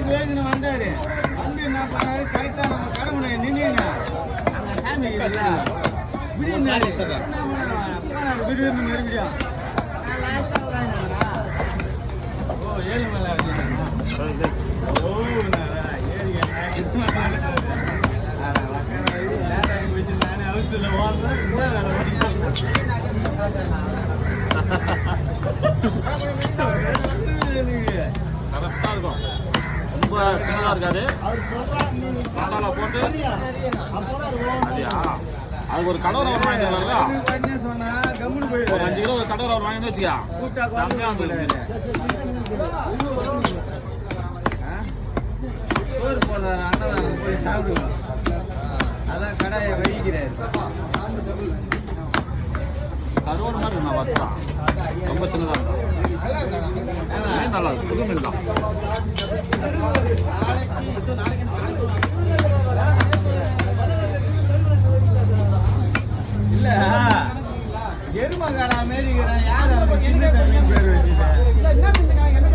வேகுன்னு வந்தாரு வந்து என்ன பண்ணாரு கரெக்டா நம்ம கடவுளை நின்னுங்க அங்க சாமி விரும்பி மறுபடியும் ஓ ஏழு மேல ஓ நானே அவசியம் கரெக்டாக இருக்கும் ரொம்ப சின்னதாக இருக்காது மசாலா போட்டு அப்படியா அதுக்கு ஒரு கடவுரை அவர் வாங்கிட்டு வரல ஒரு 5 கிலோ ஒரு கடவுரை அவர் வாங்கி வச்சுக்கா செம்மையாக இருந்தது போய் சாப்பிடுவோம் அதான் கடாயை வகிக்கிறாரு கருவாடு மாதிரி நான் வச்சுதான் ரொம்ப சின்னதாக இருக்கும் நல்லா இருக்கும் புது மீன் தான் இல்ல எரும கடா மாரி யார் மீன் பேர் வச்சுட்டேன்